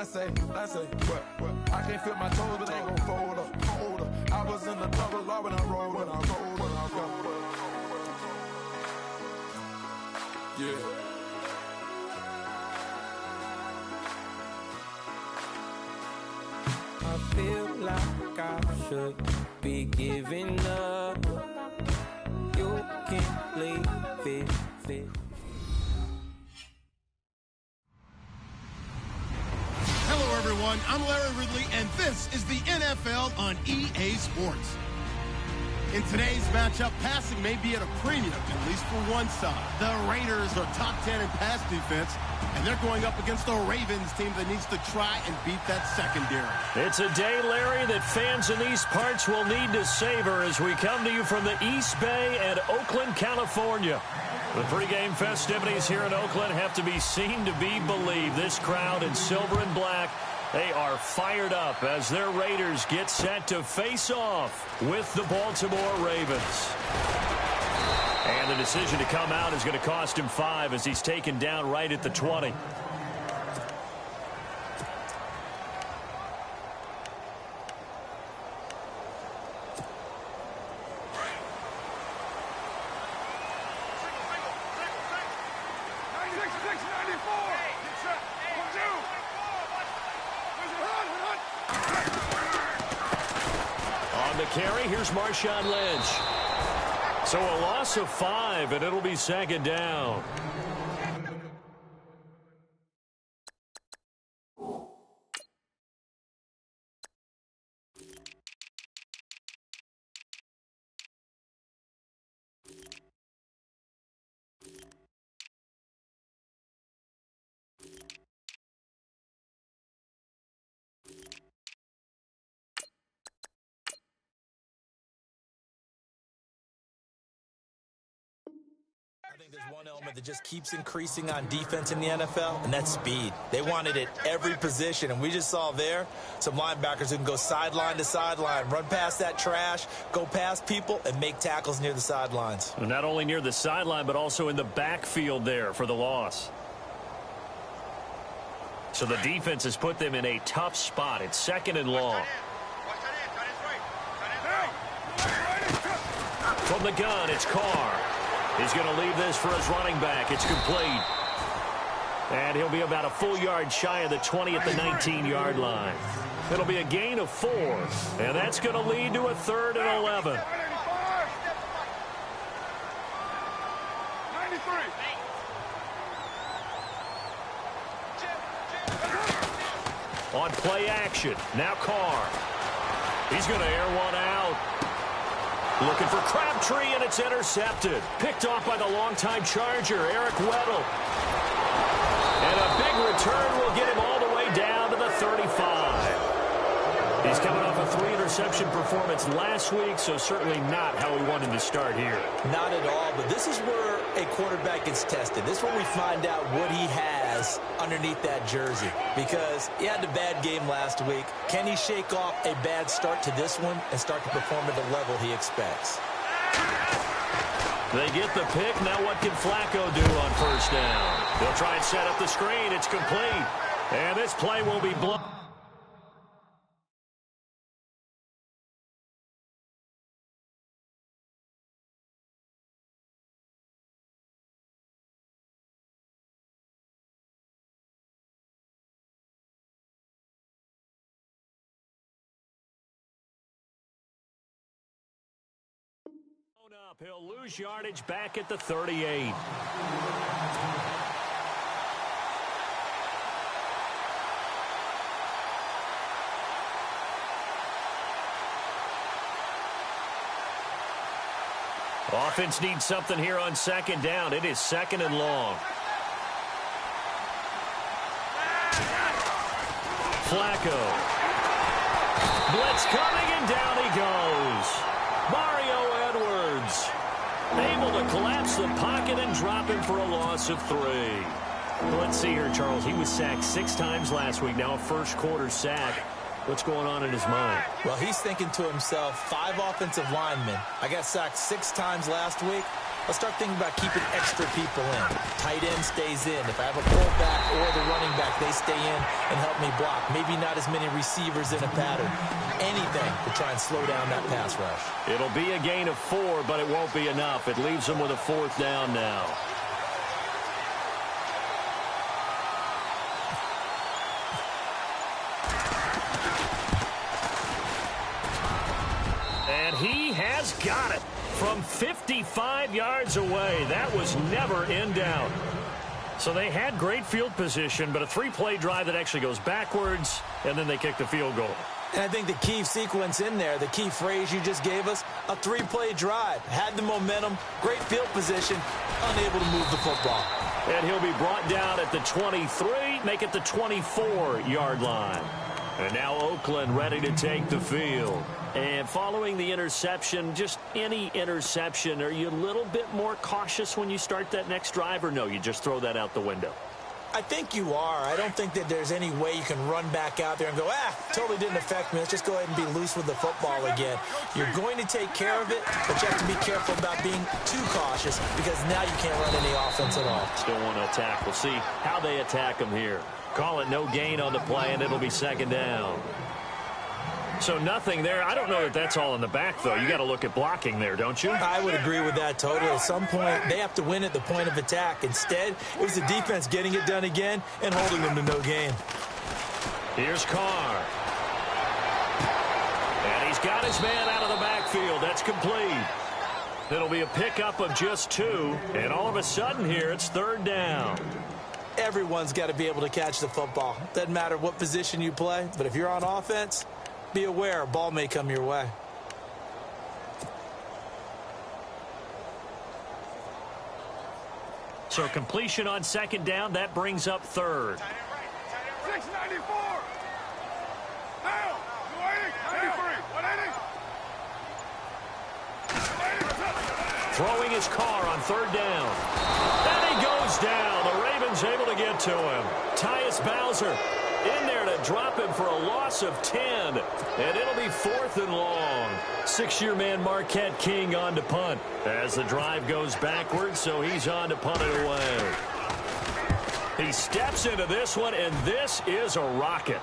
I say, what? I can't feel my toes, but they gon' fold up, hold up. I was in the double law when I rolled, Yeah. I feel like I should be giving up. You can't leave it. Hello, everyone. I'm Larry Ridley, and this is the NFL on EA Sports. In today's matchup, passing may be at a premium, at least for one side. The Raiders are top 10 in pass defense, and they're going up against the Ravens team that needs to try and beat that secondary. It's a day, Larry, that fans in these parts will need to savor as we come to you from the East Bay and Oakland, California. The pregame festivities here in Oakland have to be seen to be believed. This crowd in silver and black, they are fired up as their Raiders get set to face off with the Baltimore Ravens. And the decision to come out is going to cost him 5 as he's taken down right at the 20. Carry, here's Marshawn Lynch. So a loss of 5, and it'll be second down. I think there's one element that just keeps increasing on defense in the NFL, and that's speed. They want it at every position, and we just saw there some linebackers who can go sideline to sideline, run past that trash, go past people, and make tackles near the sidelines. And not only near the sideline, but also in the backfield there for the loss. So the defense has put them in a tough spot. It's second and long. From the gun, it's Carr. He's going to leave this for his running back. It's complete. And he'll be about a full yard shy of the 20 at the 19-yard line. It'll be a gain of 4. And that's going to lead to a 3rd and 11. On play action. Now Carr. He's going to air one out. Looking for Crabtree, and it's intercepted. Picked off by the longtime Charger, Eric Weddle. And a big return will get him all the way down to the 35. He's coming off a 3-interception performance last week, so certainly not how he wanted to start here. Not at all, but this is where a quarterback gets tested. This is where we find out what he has underneath that jersey, because he had a bad game last week. Can he shake off a bad start to this one and start to perform at the level he expects? They get the pick. Now what can Flacco do on first down? They'll try and set up the screen. It's complete. And this play will be blocked. Up. He'll lose yardage back at the 38. Offense needs something here on second down. It is second and long. Flacco. Blitz coming, and down he goes. Mario Edwards able to collapse the pocket and drop him for a loss of 3. Let's see here, Charles. He was sacked 6 times last week. Now a first-quarter sack. What's going on in his mind? Well, he's thinking to himself, 5 offensive linemen. I got sacked 6 times last week. I'll start thinking about keeping extra people in. Tight end stays in. If I have a fullback or the running back, they stay in and help me block. Maybe not as many receivers in a pattern. Anything to try and slow down that pass rush. It'll be a gain of 4, but it won't be enough. It leaves them with a 4th down now. And he has got it from 55 yards away. That was never in doubt. So they had great field position, but a 3-play drive that actually goes backwards, and then they kick the field goal. And I think the key sequence in there, the key phrase you just gave us, a 3-play drive. Had the momentum, great field position, unable to move the football. And he'll be brought down at the 23, make it the 24-yard line. And now Oakland ready to take the field. And following the interception, just any interception, are you a little bit more cautious when you start that next drive, or no, you just throw that out the window? I think you are. I don't think that there's any way you can run back out there and go, totally didn't affect me. Let's just go ahead and be loose with the football again. You're going to take care of it, but you have to be careful about being too cautious because now you can't run any offense at all. Still want to attack. We'll see how they attack them here. Call it no gain on the play, and it'll be 2nd down. So nothing there. I don't know that that's all in the back, though. You got to look at blocking there, don't you? I would agree with that totally. At some point, they have to win at the point of attack. Instead, it was the defense getting it done again and holding them to no gain. Here's Carr. And he's got his man out of the backfield. That's complete. It'll be a pickup of just 2. And all of a sudden here, it's 3rd down. Everyone's got to be able to catch the football. Doesn't matter what position you play, but if you're on offense, be aware a ball may come your way. So completion on 2nd down, that brings up 3rd. 694. Now, 180. Throwing his car on 3rd down. And he goes down. The Ravens able to get to him. Tyus Bowser in there to drop him for a loss of 10. And it'll be 4th and long. 6-year man Marquette King on to punt as the drive goes backwards, so he's on to punt it away. He steps into this one, and this is a rocket.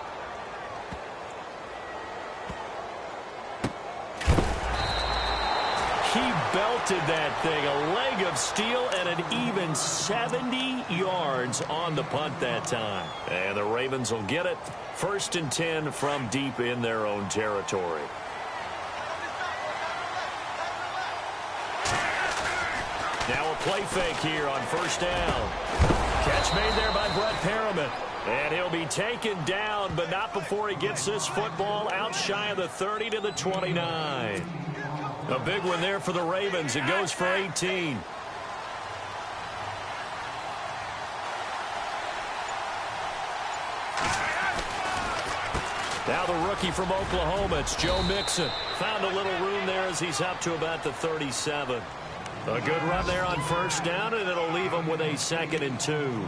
He belted that thing, a leg of steel, and an even 70 yards on the punt that time. And the Ravens will get it. 1st and 10 from deep in their own territory. Now a play fake here on 1st down. Catch made there by Brett Perriman. And he'll be taken down, but not before he gets this football out shy of the 30 to the 29. A big one there for the Ravens. It goes for 18. Now the rookie from Oklahoma, it's Joe Mixon. Found a little room there as he's up to about the 37. A good run there on 1st down, and it'll leave him with a 2nd and 2.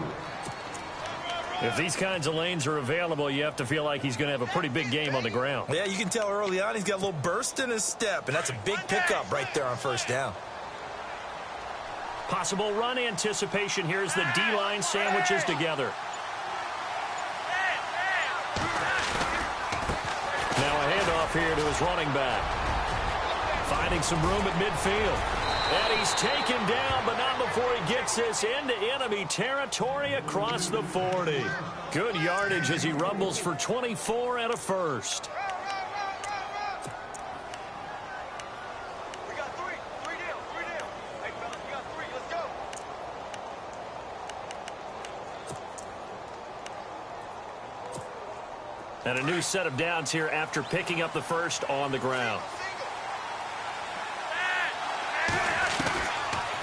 If these kinds of lanes are available, you have to feel like he's going to have a pretty big game on the ground. Yeah, you can tell early on he's got a little burst in his step, and that's a big pickup right there on 1st down. Possible run anticipation here as the D-line sandwiches together. Now a handoff here to his running back. Finding some room at midfield. And he's taken down, but not before he gets this into enemy territory across the 40. Good yardage as he rumbles for 24 and a 1st. We got 3. 3 deal. 3 deal. Hey, fellas, we got 3. Let's go. And a new set of downs here after picking up the 1st on the ground.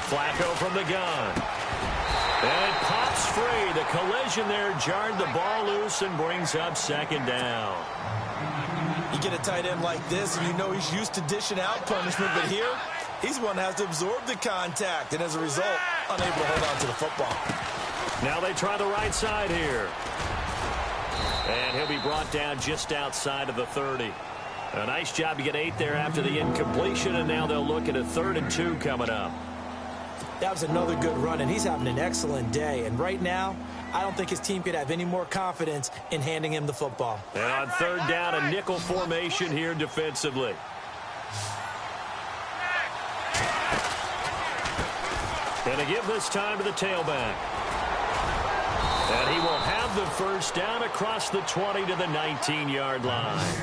Flacco from the gun. And it pops free. The collision there jarred the ball loose and brings up 2nd down. You get a tight end like this, and you know he's used to dishing out punishment, but here, he's one that has to absorb the contact, and as a result, unable to hold on to the football. Now they try the right side here. And he'll be brought down just outside of the 30. A nice job to get 8 there after the incompletion, and now they'll look at a 3rd and 2 coming up. That was another good run, and he's having an excellent day. And right now, I don't think his team could have any more confidence in handing him the football. And on third down, a nickel formation here defensively. And to give this time to the tailback. And he will have the first down across the 20 to the 19-yard line.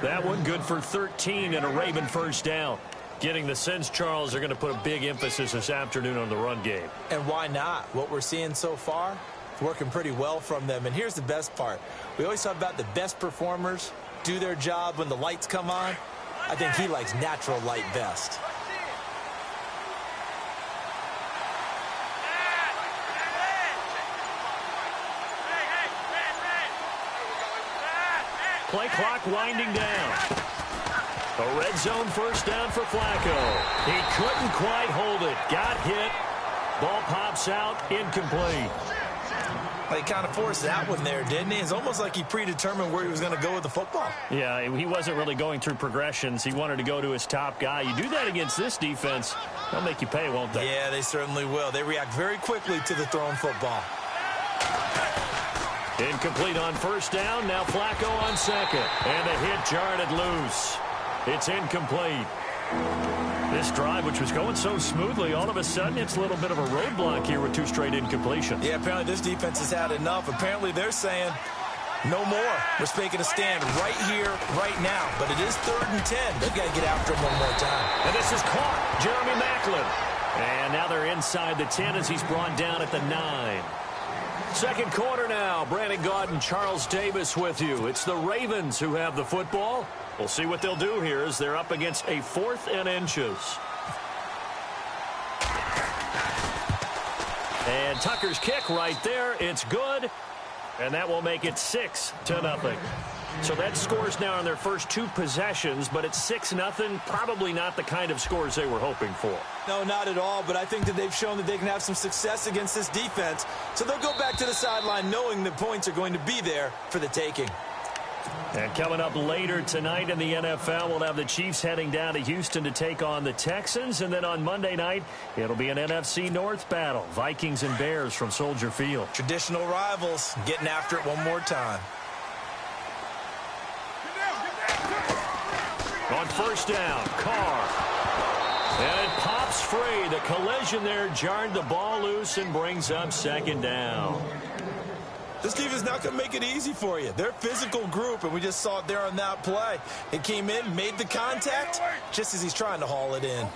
That one good for 13 and a Raven first down. Getting the sense, Charles, are going to put a big emphasis this afternoon on the run game. And why not? What we're seeing so far, it's working pretty well from them. And here's the best part. We always talk about the best performers do their job when the lights come on. I think he likes natural light best. Play clock winding down. A red zone first down for Flacco. He couldn't quite hold it. Got hit. Ball pops out. Incomplete. He kind of forced that one there, didn't he? It's almost like he predetermined where he was going to go with the football. Yeah, he wasn't really going through progressions. He wanted to go to his top guy. You do that against this defense, they'll make you pay, won't they? Yeah, they certainly will. They react very quickly to the thrown football. Incomplete on first down. Now Flacco on second. And a hit jarred it loose. It's incomplete. This drive, which was going so smoothly, all of a sudden it's a little bit of a roadblock here with two straight incompletions. Yeah, apparently this defense has had enough. Apparently they're saying no more. We're making a stand right here, right now. But it is 3rd and 10. They've got to get after him one more time. And this is caught. Jeremy Maclin. And now they're inside the 10 as he's brought down at the 9. Second quarter now. Brandon Gaudin, Charles Davis with you. It's the Ravens who have the football. We'll see what they'll do here as they're up against a 4th and inches. And Tucker's kick right there. It's good. And that will make it 6-0. So that scores now on their first 2 possessions, but it's 6-0. Probably not the kind of scores they were hoping for. No, not at all, but I think that they've shown that they can have some success against this defense. So they'll go back to the sideline knowing the points are going to be there for the taking. And coming up later tonight in the NFL, we'll have the Chiefs heading down to Houston to take on the Texans. And then on Monday night, it'll be an NFC North battle. Vikings and Bears from Soldier Field. Traditional rivals getting after it one more time. On first down, Carr. And it pops free. The collision there jarred the ball loose and brings up 2nd down. This defense is not going to make it easy for you. They're a physical group, and we just saw it there on that play. It came in, made the contact, just as he's trying to haul it in.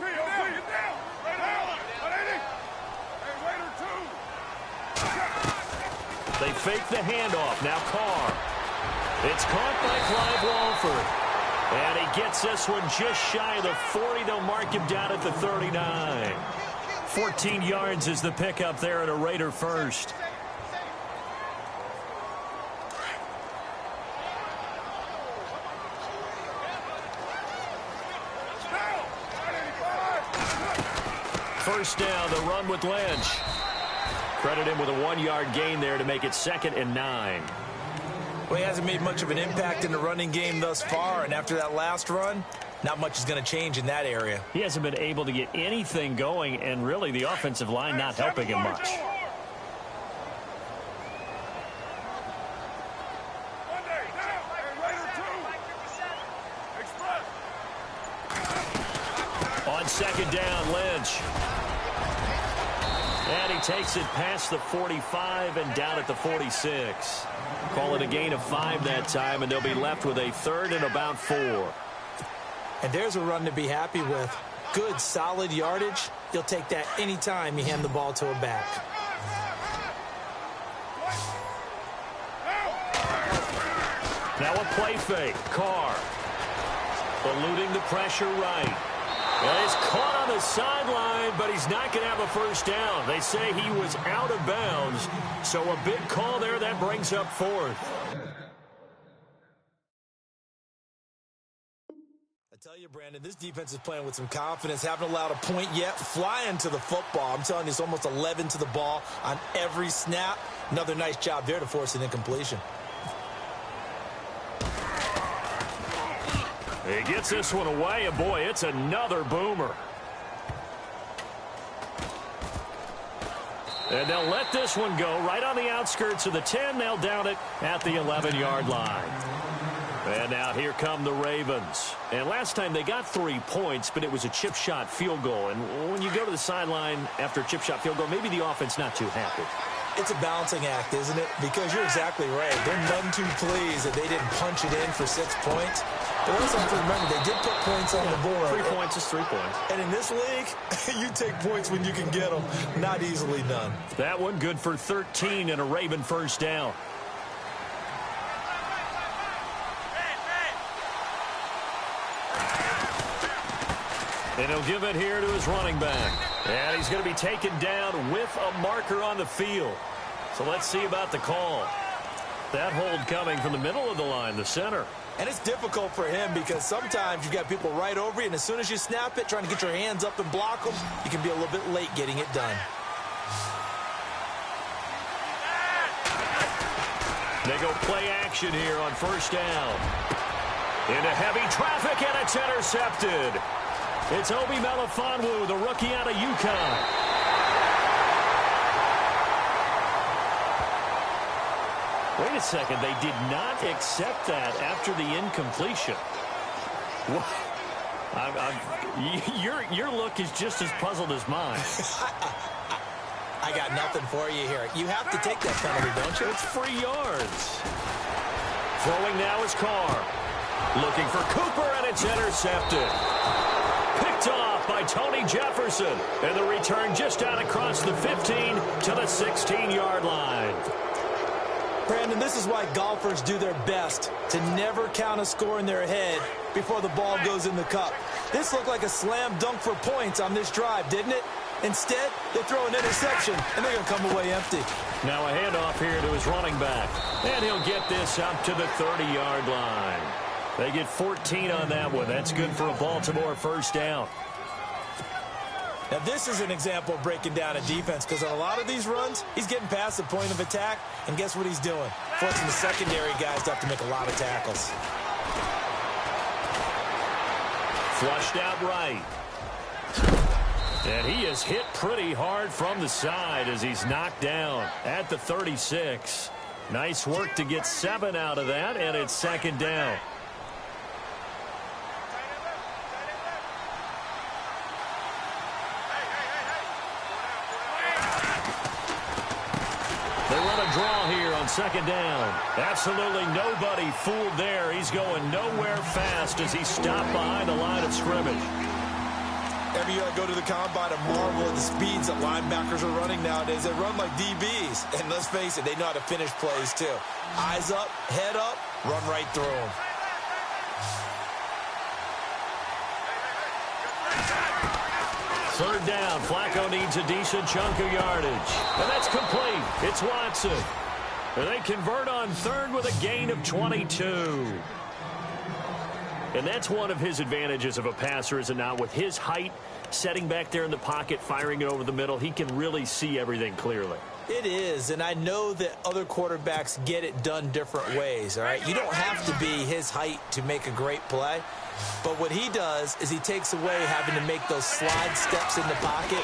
They fake the handoff. Now Carr. It's caught by Clive Walford. And he gets this one just shy of the 40. They'll mark him down at the 39. 14 yards is the pickup there at a Raider first. First down, the run with Lynch. Credit him with a 1-yard gain there to make it 2nd and 9. Well, he hasn't made much of an impact in the running game thus far, and after that last run, not much is going to change in that area. He hasn't been able to get anything going, and really the offensive line not helping him much. On 2nd down, Lynch. And he takes it past the 45 and down at the 46. Call it a gain of 5 that time, and they'll be left with a 3rd and about 4. And there's a run to be happy with. Good, solid yardage. You'll take that anytime you hand the ball to a back. Now a play fake. Carr eluding the pressure right. And he's caught on the sideline, but he's not going to have a first down. They say he was out of bounds, so a big call there. That brings up 4th. I tell you, Brandon, this defense is playing with some confidence. Haven't allowed a point yet. Flying to the football. I'm telling you, it's almost 11 to the ball on every snap. Another nice job there to force an incompletion. He gets this one away, and boy, it's another boomer. And they'll let this one go right on the outskirts of the 10. They'll down it at the 11-yard line. And now here come the Ravens. And last time they got 3 points, but it was a chip shot field goal. And when you go to the sideline after a chip shot field goal, maybe the offense not too happy. It's a balancing act, isn't it? Because you're exactly right. They're none too pleased that they didn't punch it in for 6 points. But also have to remember, they did put points on the board. 3 points is 3 points. And in this league, you take points when you can get them. Not easily done. That one good for 13 and a Raven first down. And he'll give it here to his running back. And he's going to be taken down with a marker on the field. So let's see about the call. That hold coming from the middle of the line, the center. And it's difficult for him because sometimes you've got people right over you, and as soon as you snap it, trying to get your hands up and block them, you can be a little bit late getting it done. They go play action here on first down. Into heavy traffic, and it's intercepted. It's Obi Melifonwu, the rookie out of UConn. Wait a second, they did not accept that after the incompletion. Your look is just as puzzled as mine. I got nothing for you here. You have to take that penalty, don't you? It's free yards. Throwing now is Carr. Looking for Cooper, and it's intercepted. Picked off by Tony Jefferson. And the return just out across the 15 to the 16-yard line. Brandon, this is why golfers do their best to never count a score in their head before the ball goes in the cup. This looked like a slam dunk for points on this drive, didn't it? Instead, they throw an interception, and they're going to come away empty. Now a handoff here to his running back. And he'll get this up to the 30-yard line. They get 14 on that one. That's good for a Baltimore first down. Now, this is an example of breaking down a defense because on a lot of these runs, he's getting past the point of attack, and guess what he's doing? Forcing the secondary guys to have to make a lot of tackles. Flushed out right. And he is hit pretty hard from the side as he's knocked down at the 36. Nice work to get 7 out of that, and it's second down. They run a draw here on second down. Absolutely nobody fooled there. He's going nowhere fast as he's stopped behind the line of scrimmage. Every year I go to the combine and marvel at the speeds that linebackers are running nowadays. They run like DBs. And let's face it, they know how to finish plays too. Eyes up, head up, run right through them. Third down. Flacco needs a decent chunk of yardage. And that's complete. It's Watson. And they convert on third with a gain of 22. And that's one of his advantages of a passer, is it not? With his height, setting back there in the pocket, firing it over the middle, he can really see everything clearly. It is, and I know that other quarterbacks get it done different ways, all right? You don't have to be his height to make a great play. But what he does is he takes away having to make those slide steps in the pocket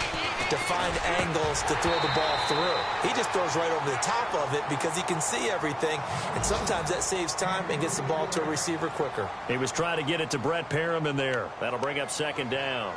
to find angles to throw the ball through. He just throws right over the top of it because he can see everything, and sometimes that saves time and gets the ball to a receiver quicker. He was trying to get it to Brett Perriman there. That'll bring up second down.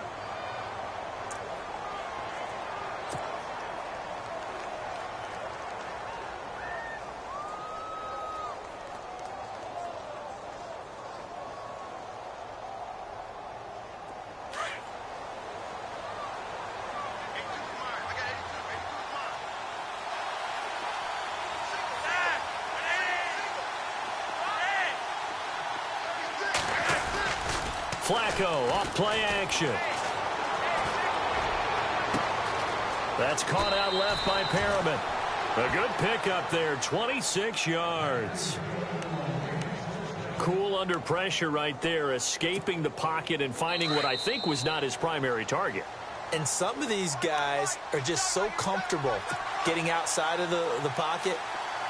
Flacco off play action. That's caught out left by Perriman. A good pickup there, 26 yards. Cool under pressure right there, escaping the pocket and finding what I think was not his primary target. And some of these guys are just so comfortable getting outside of the pocket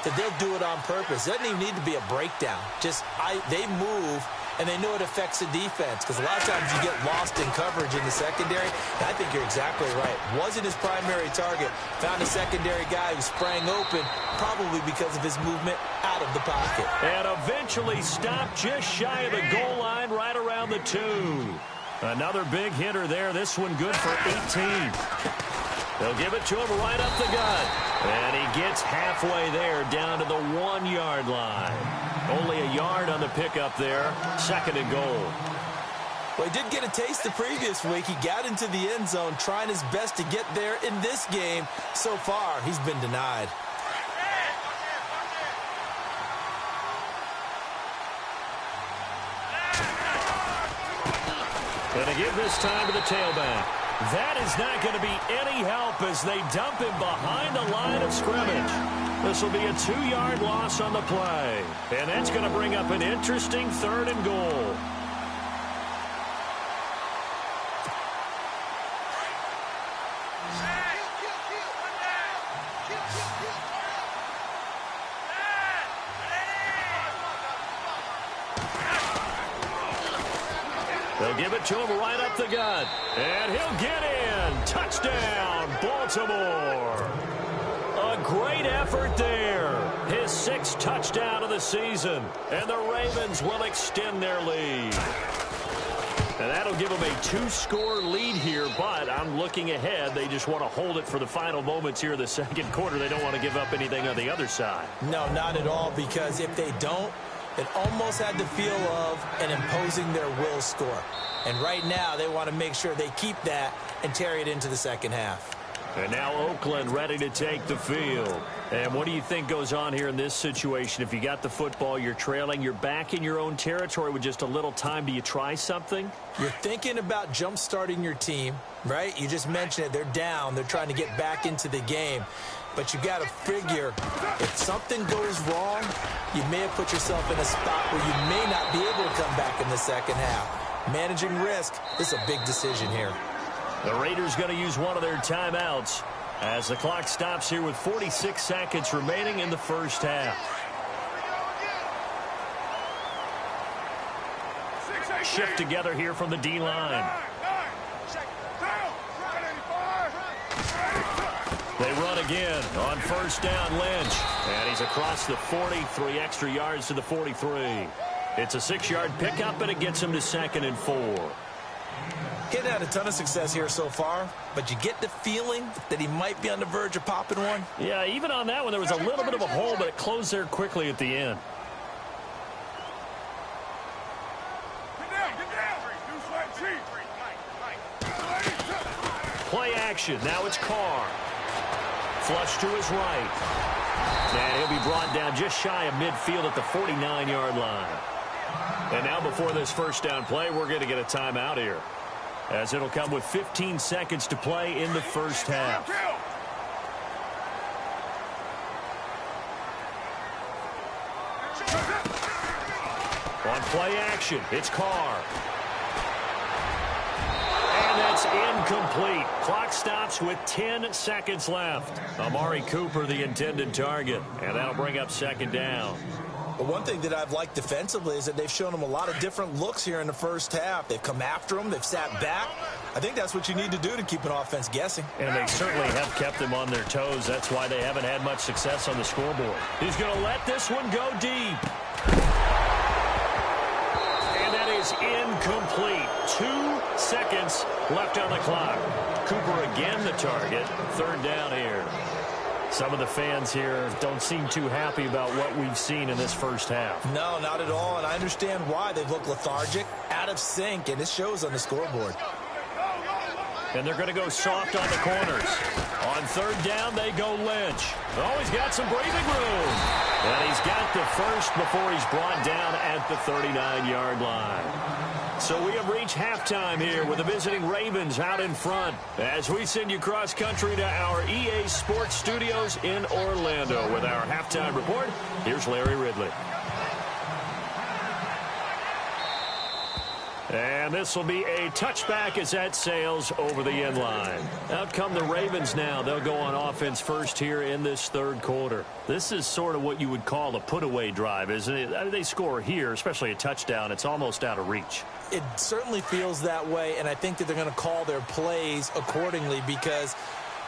that they'll do it on purpose. It doesn't even need to be a breakdown. Just they move and they know it affects the defense because a lot of times you get lost in coverage in the secondary. And I think you're exactly right. Wasn't his primary target. Found a secondary guy who sprang open, probably because of his movement out of the pocket. And eventually stopped just shy of the goal line right around the 2. Another big hitter there. This one good for 18. They'll give it to him right up the gut. And he gets halfway there down to the 1-yard line. Only a yard on the pickup there. 2nd and goal. Well, he did get a taste the previous week. He got into the end zone trying his best to get there in this game. So far, he's been denied. Going to give this time to the tailback. That is not going to be any help as they dump him behind the line of scrimmage. This will be a 2-yard loss on the play. And that's going to bring up an interesting 3rd and goal. They'll give it to him right up the gut. And he'll get in. Touchdown, Baltimore. A great effort there. His 6th touchdown of the season. And the Ravens will extend their lead. And that'll give them a 2-score lead here, but I'm looking ahead. They just want to hold it for the final moments here in the 2nd quarter. They don't want to give up anything on the other side. No, not at all, because if they don't, it almost had the feel of an imposing their will score. And right now, they want to make sure they keep that and carry it into the 2nd half. And now Oakland ready to take the field. And what do you think goes on here in this situation? If you got the football, you're trailing, you're back in your own territory with just a little time. Do you try something? You're thinking about jump-starting your team, right? You just mentioned it. They're down. They're trying to get back into the game. But you got to figure, if something goes wrong, you may have put yourself in a spot where you may not be able to come back in the 2nd half. Managing risk is a big decision here. The Raiders going to use one of their timeouts as the clock stops here with 46 seconds remaining in the 1st half. Shift together here from the D-line. They run again on 1st down, Lynch. And he's across the 40, 3 extra yards to the 43. It's a 6-yard pickup, and it gets him to 2nd and 4. Getting had a ton of success here so far, but you get the feeling that he might be on the verge of popping one. Yeah, even on that one, there was a little bit of a hole, but it closed there quickly at the end. Play action. Now it's Carr. Flush to his right. And he'll be brought down just shy of midfield at the 49-yard line. And now before this 1st down play, we're going to get a timeout here, as it'll come with 15 seconds to play in the 1st half. On play action, it's Carr. And that's incomplete. Clock stops with 10 seconds left. Amari Cooper, the intended target. And that'll bring up 2nd down. But one thing that I've liked defensively is that they've shown him a lot of different looks here in the 1st half. They've come after him. They've sat back. I think that's what you need to do to keep an offense guessing. And they certainly have kept them on their toes. That's why they haven't had much success on the scoreboard. He's going to let this one go deep. And that is incomplete. 2 seconds left on the clock. Cooper again the target. 3rd down here. Some of the fans here don't seem too happy about what we've seen in this 1st half. No, not at all, and I understand why. They've looked lethargic, out of sync, and it shows on the scoreboard. And they're going to go soft on the corners. On 3rd down, they go Lynch. Oh, he's got some breathing room. And he's got the first before he's brought down at the 39-yard line. So we have reached halftime here with the visiting Ravens out in front as we send you cross-country to our EA Sports Studios in Orlando with our halftime report. Here's Larry Ridley. And this will be a touchback as that sails over the end line. Out come the Ravens now. They'll go on offense first here in this third quarter. This is sort of what you would call a put-away drive, isn't it? I mean, they score here, especially a touchdown. It's almost out of reach. It certainly feels that way, and I think that they're going to call their plays accordingly because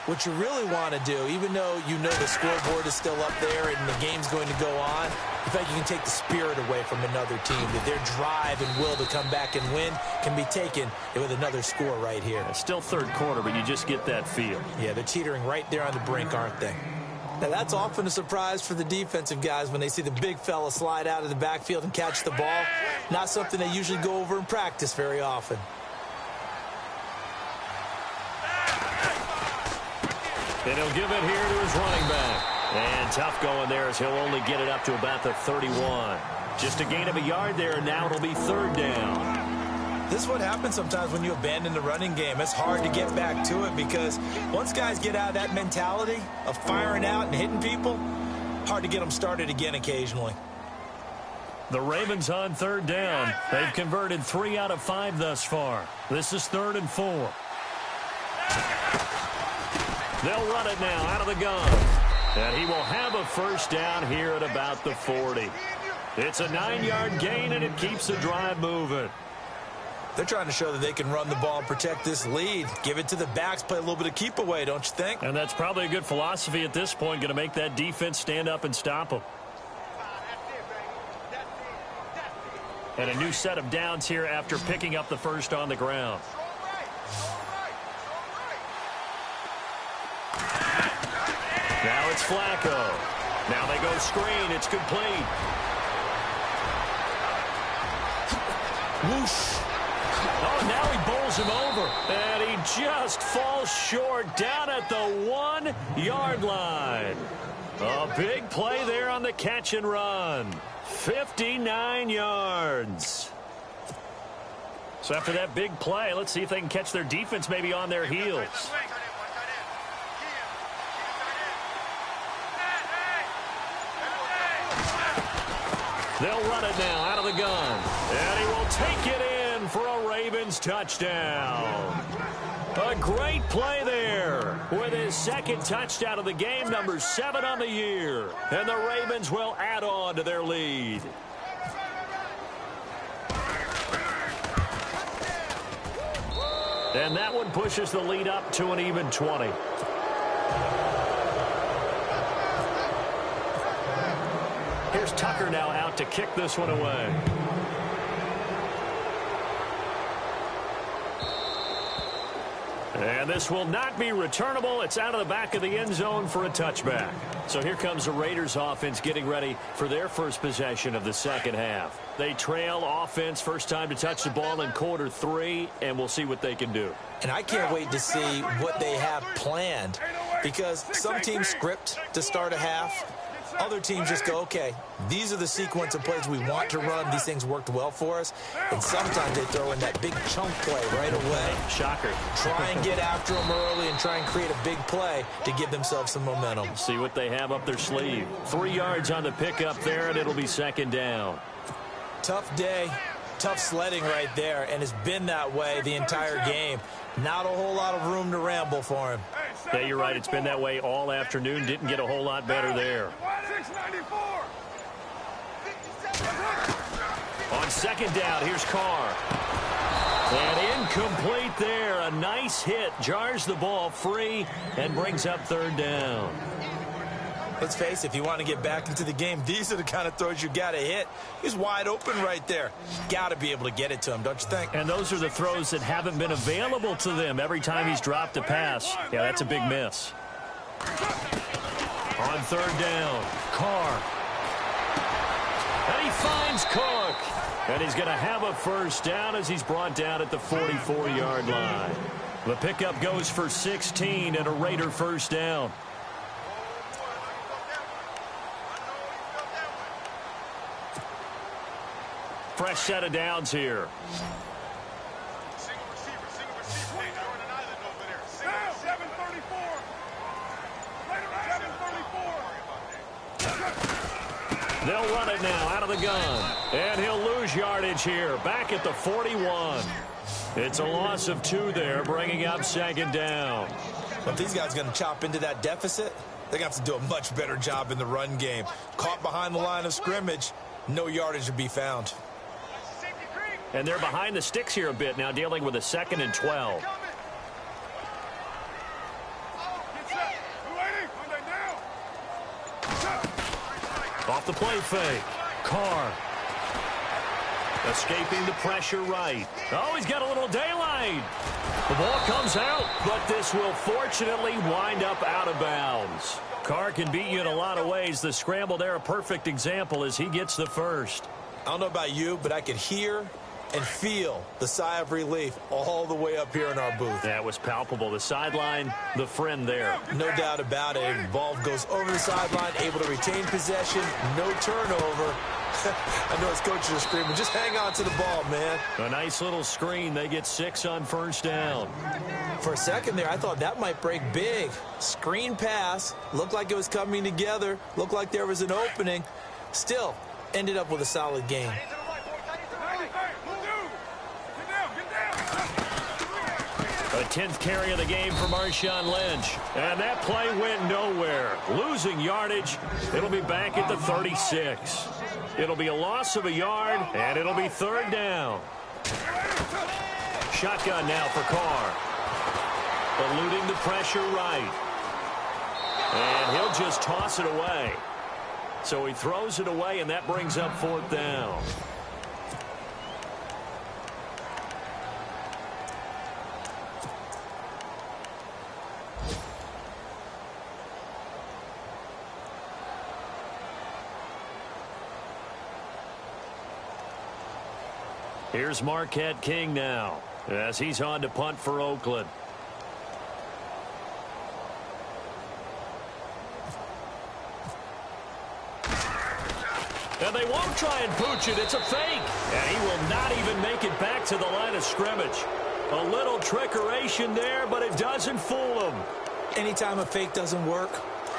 what you really want to do, even though you know the scoreboard is still up there and the game's going to go on, in fact, you can take the spirit away from another team, that their drive and will to come back and win can be taken with another score right here. It's still third quarter, but you just get that feel. Yeah, they're teetering right there on the brink, aren't they? Now, that's often a surprise for the defensive guys when they see the big fella slide out of the backfield and catch the ball. Not something they usually go over in practice very often. And he'll give it here to his running back. And tough going there as he'll only get it up to about the 31. Just a gain of a yard there, and now it'll be third down. This is what happens sometimes when you abandon the running game. It's hard to get back to it because once guys get out of that mentality of firing out and hitting people, hard to get them started again occasionally. The Ravens on third down. They've converted 3 out of 5 thus far. This is 3rd and 4. They'll run it now out of the gun. And he will have a first down here at about the 40. It's a 9-yard gain, and it keeps the drive moving. They're trying to show that they can run the ball and protect this lead. Give it to the backs, play a little bit of keep away, don't you think? And that's probably a good philosophy at this point, going to make that defense stand up and stop them. And a new set of downs here after picking up the first on the ground. Now it's Flacco. Now they go screen. It's complete. Whoosh. Oh, now he bowls him over. And he just falls short down at the 1-yard line. A big play there on the catch and run. 59 yards. So after that big play, let's see if they can catch their defense maybe on their heels. They'll run it now out of the gun. And he will take it in for a Ravens touchdown. A great play there with his second touchdown of the game, number 7 on the year. And the Ravens will add on to their lead. And that one pushes the lead up to an even 20. Here's Tucker now out to kick this one away. And this will not be returnable. It's out of the back of the end zone for a touchback. So here comes the Raiders offense getting ready for their first possession of the second half. They trail offense, first time to touch the ball in quarter 3, and we'll see what they can do. And I can't wait to see what they have planned because some teams script to start a half. Other teams just go, okay, these are the sequence of plays we want to run. These things worked well for us. And sometimes they throw in that big chunk play right away. Shocker. Try and get after them early and try and create a big play to give themselves some momentum. See what they have up their sleeve. 3 yards on the pickup there, and it'll be second down. Tough day, tough sledding right there, and it's been that way the entire game. Not a whole lot of room to ramble for him. Yeah, you're right. It's been that way all afternoon. Didn't get a whole lot better there. On second down, here's Carr. And incomplete there. A nice hit. Jars the ball free and brings up third down. Let's face it, if you want to get back into the game, these are the kind of throws you got to hit. He's wide open right there. Got to be able to get it to him, don't you think? And those are the throws that haven't been available to them every time he's dropped a pass. Yeah, that's a big miss. On third down, Carr. And he finds Cook. And he's going to have a first down as he's brought down at the 44-yard line. The pickup goes for 16 and a Raider first down. Fresh set of downs here. They'll run it now out of the gun. And he'll lose lose yardage here. Back at the 41. It's a loss of 2 there, bringing up second down. If these guys are going to chop into that deficit, they're going to have to do a much better job in the run game. Caught behind the line of scrimmage, no yardage to be found. And they're behind the sticks here a bit now, dealing with a 2nd and 12. Off the play fake. Carr. Escaping the pressure right. Oh, he's got a little daylight. The ball comes out, but this will fortunately wind up out of bounds. Carr can beat you in a lot of ways. The scramble there, a perfect example as he gets the first. I don't know about you, but I could hear and feel the sigh of relief all the way up here in our booth. That was palpable. The sideline, the friend there. No doubt about it. The ball goes over the sideline, able to retain possession, no turnover. I know his coaches are screaming, just hang on to the ball, man. A nice little screen. They get 6 on first down. For a second there, I thought that might break big. Screen pass, looked like it was coming together, looked like there was an opening. Still, ended up with a solid gain. A 10th carry of the game for Marshawn Lynch. And that play went nowhere. Losing yardage. It'll be back at the 36. It'll be a loss of a yard, and it'll be 3rd down. Shotgun now for Carr. Eluding the pressure right. And he'll just toss it away. So he throws it away, and that brings up 4th down. Here's Marquette King now as he's on to punt for Oakland. And they won't try and pooch it. It's a fake. And he will not even make it back to the line of scrimmage. A little trickeration there, but it doesn't fool him. Anytime a fake doesn't work,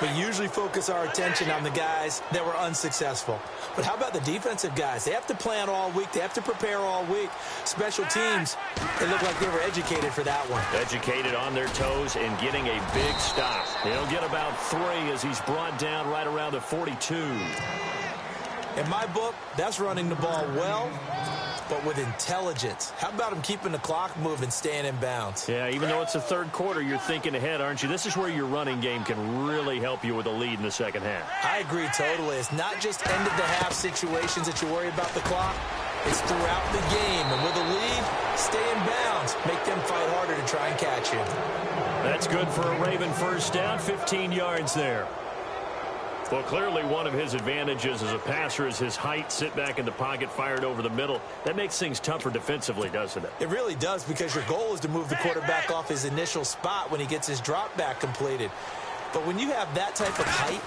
we usually focus our attention on the guys that were unsuccessful. But how about the defensive guys? They have to plan all week. They have to prepare all week. Special teams, they look like they were educated for that one. Educated on their toes and getting a big stop. He'll get about 3 as he's brought down right around the 42. In my book, that's running the ball well, but with intelligence. How about him keeping the clock moving, staying in bounds? Yeah, even though it's the 3rd quarter, you're thinking ahead, aren't you? This is where your running game can really help you with a lead in the 2nd half. I agree totally. It's not just end-of-the-half situations that you worry about the clock. It's throughout the game. And with a lead, stay in bounds. Make them fight harder to try and catch you. That's good for a Raven first down, 15 yards there. Well, clearly one of his advantages as a passer is his height, sit back in the pocket, fired over the middle. That makes things tougher defensively, doesn't it? It really does, because your goal is to move the quarterback off his initial spot when he gets his drop back completed. But when you have that type of height,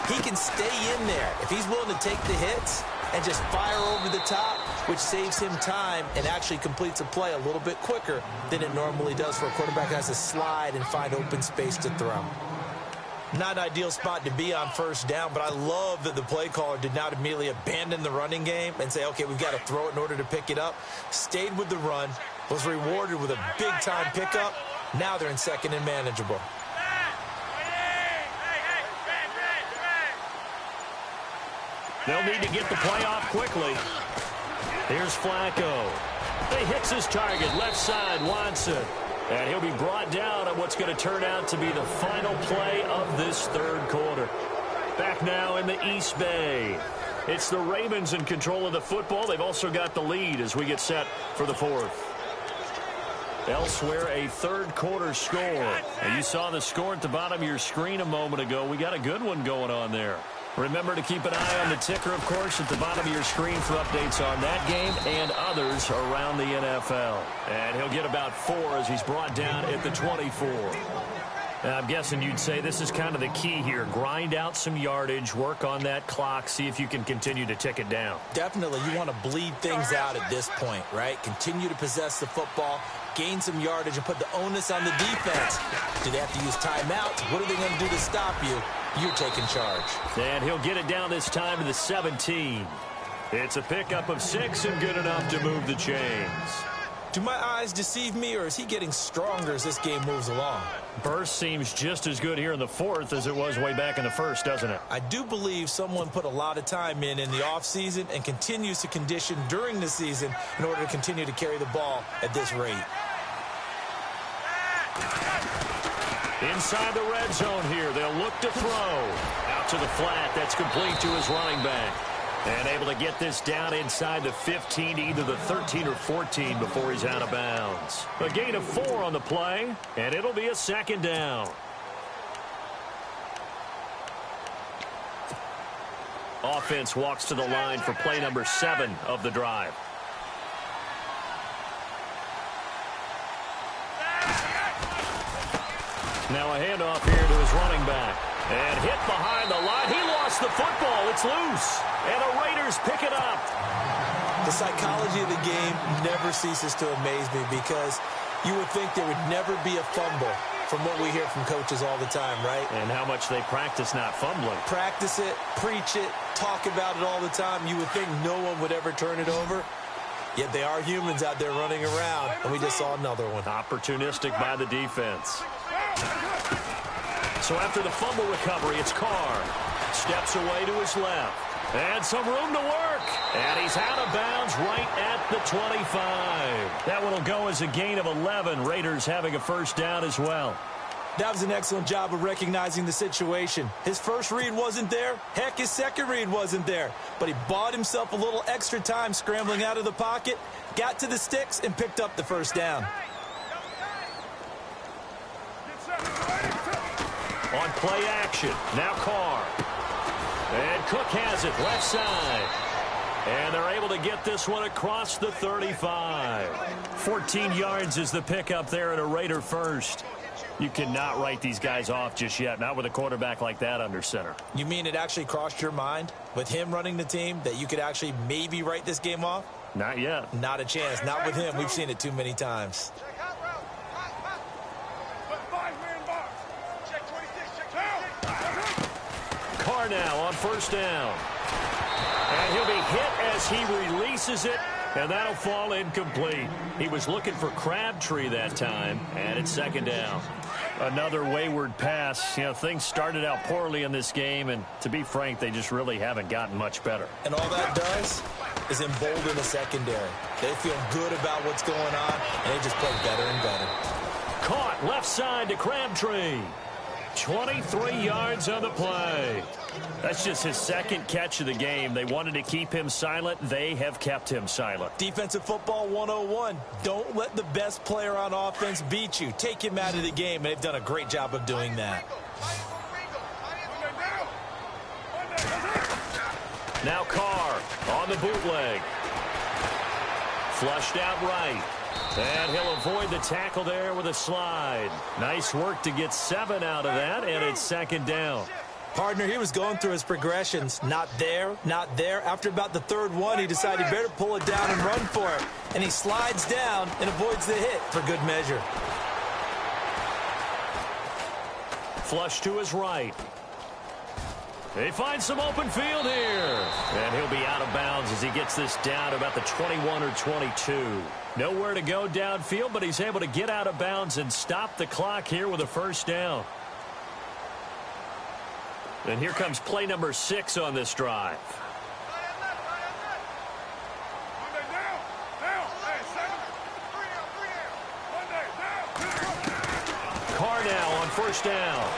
he can stay in there. If he's willing to take the hits and just fire over the top, which saves him time and actually completes a play a little bit quicker than it normally does for a quarterback who has to slide and find open space to throw. Not an ideal spot to be on first down, but I love that the play caller did not immediately abandon the running game and say, okay, we've got to throw it in order to pick it up. Stayed with the run, was rewarded with a big-time pickup. Now they're in 2nd and manageable. They'll need to get the play off quickly. Here's Flacco. He hits his target, left side, Watson. And he'll be brought down at what's going to turn out to be the final play of this 3rd quarter. Back now in the East Bay. It's the Ravens in control of the football. They've also got the lead as we get set for the 4th. Elsewhere, a 3rd quarter score. And you saw the score at the bottom of your screen a moment ago. We got a good one going on there. Remember to keep an eye on the ticker, of course, at the bottom of your screen for updates on that game and others around the NFL. And he'll get about 4 as he's brought down at the 24. And I'm guessing you'd say this is kind of the key here. Grind out some yardage, work on that clock, see if you can continue to tick it down. Definitely. You want to bleed things out at this point, right? Continue to possess the football, gain some yardage, and put the onus on the defense. Do they have to use timeouts? What are they going to do to stop you? You're taking charge. And he'll get it down this time to the 17. It's a pickup of 6 and good enough to move the chains. Do my eyes deceive me, or is he getting stronger as this game moves along? Burst seems just as good here in the fourth as it was way back in the first, doesn't it? I do believe someone put a lot of time in the offseason and continues to condition during the season in order to continue to carry the ball at this rate. Inside the red zone here, they'll look to throw. Out to the flat, that's complete to his running back. And able to get this down inside the 15, either the 13 or 14 before he's out of bounds. A gain of 4 on the play, and it'll be a second down. Offense walks to the line for play number 7 of the drive. Now a handoff here to his running back. And hit behind the line. He lost the football. It's loose. And the Raiders pick it up. The psychology of the game never ceases to amaze me because you would think there would never be a fumble from what we hear from coaches all the time, right? And how much they practice not fumbling. Practice it, preach it, talk about it all the time. You would think no one would ever turn it over. Yet they are humans out there running around, and we just saw another one. Opportunistic by the defense. So after the fumble recovery, it's Carr. Steps away to his left. And some room to work. And he's out of bounds right at the 25. That one will go as a gain of 11. Raiders having a first down as well. That was an excellent job of recognizing the situation. His first read wasn't there. Heck, his second read wasn't there. But he bought himself a little extra time scrambling out of the pocket, got to the sticks, and picked up the first down. On play action, now Carr. And Cook has it, left side. And they're able to get this one across the 35. 14 yards is the pickup there at a Raider first. You cannot write these guys off just yet, not with a quarterback like that under center. You mean it actually crossed your mind with him running the team that you could actually maybe write this game off? Not yet. Not a chance. Not with him. We've seen it too many times. Carr now on first down. And he'll be hit as he releases it, and that'll fall incomplete. He was looking for Crabtree that time, and it's second down. Another wayward pass. You know, things started out poorly in this game, and to be frank, they just really haven't gotten much better. And all that does is embolden the secondary. They feel good about what's going on, and they just play better and better. Caught left side to Crabtree. 23 yards on the play. That's just his second catch of the game. They wanted to keep him silent. They have kept him silent. Defensive football 101. Don't let the best player on offense beat you. Take him out of the game, and they've done a great job of doing that. Now Carr on the bootleg. Flushed out right. And he'll avoid the tackle there with a slide. Nice work to get 7 out of that, and it's second down. Partner, he was going through his progressions. Not there, not there. After about the third one, he decided he better pull it down and run for it. And he slides down and avoids the hit for good measure. Flush to his right. They find some open field here. And he'll be out of bounds as he gets this down to about the 21 or 22. Nowhere to go downfield, but he's able to get out of bounds and stop the clock here with a first down. And here comes play number 6 on this drive. Carr now on first down.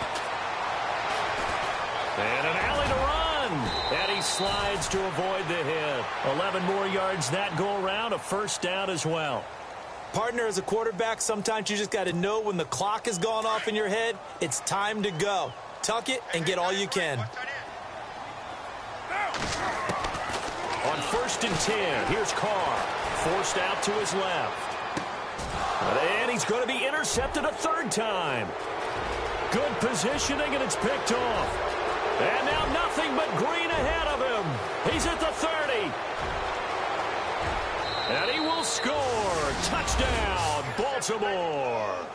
And an alley to run. And he slides to avoid the hit. 11 more yards that go around. A first down as well. Partner, as a quarterback, sometimes you just got to know when the clock has gone off in your head, it's time to go. Tuck it and get all you can. On first and 10, here's Carr. Forced out to his left. And he's going to be intercepted a third time. Good positioning, and it's picked off. And now nothing but green ahead of him. He's at the 30. And he will score. Touchdown, Baltimore.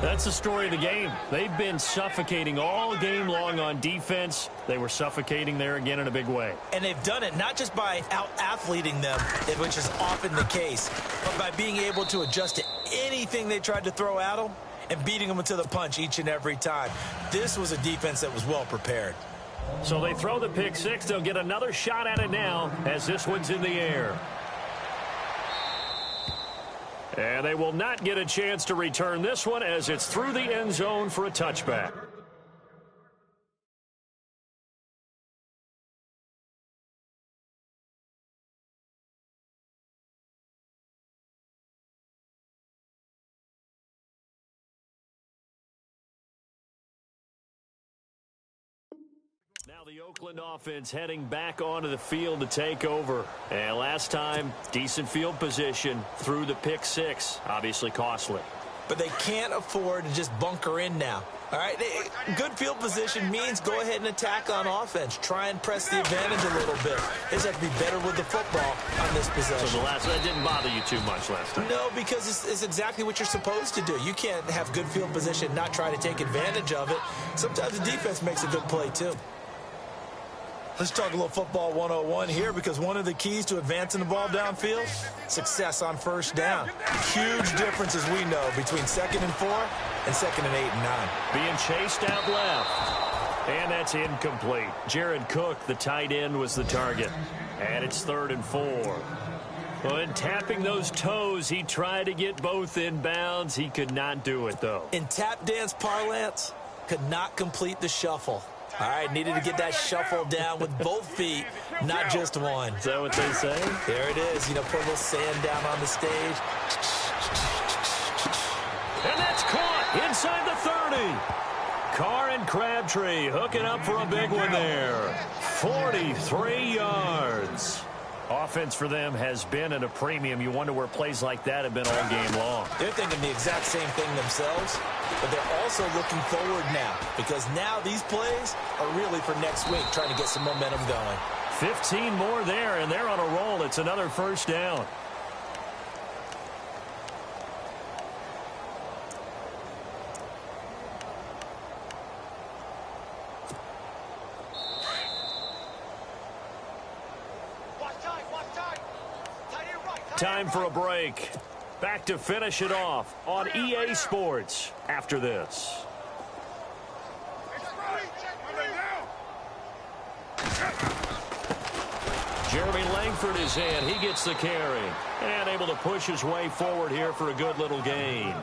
That's the story of the game. They've been suffocating all game long on defense. They were suffocating there again in a big way. And they've done it not just by out-athleting them, which is often the case, but by being able to adjust to anything they tried to throw at them and beating them to the punch each and every time. This was a defense that was well prepared. So they throw the pick six. They'll get another shot at it now as this one's in the air. And they will not get a chance to return this one as it's through the end zone for a touchback. Now the Oakland offense heading back onto the field to take over. And last time, decent field position through the pick six. Obviously costly. But they can't afford to just bunker in now. All right, good field position means go ahead and attack on offense. Try and press the advantage a little bit. They just have to be better with the football on this possession. So that didn't bother you too much last time? No, because it's exactly what you're supposed to do. You can't have good field position and not try to take advantage of it. Sometimes the defense makes a good play, too. Let's talk a little football 101 here, because one of the keys to advancing the ball downfield, success on first down. Huge difference, as we know, between 2nd and 4 and 2nd and 8 and 9. Being chased out left. And that's incomplete. Jared Cook, the tight end, was the target. And it's 3rd and 4. Well, in tapping those toes, he tried to get both in bounds. He could not do it, though. In tap dance parlance, could not complete the shuffle. All right, needed to get that shuffle down with both feet, not just one. Is that what they say? There it is. You know, put a little sand down on the stage. And that's caught inside the 30. Carr and Crabtree hooking up for a big one there. 43 yards. Offense for them has been at a premium. You wonder where plays like that have been all game long. They're thinking the exact same thing themselves, but they're also looking forward now, because now these plays are really for next week, trying to get some momentum going. 15 more there, and they're on a roll. It's another first down. Time for a break. Back to finish it off on EA Sports after this. Jeremy Langford is in. He gets the carry and able to push his way forward here for a good little gain.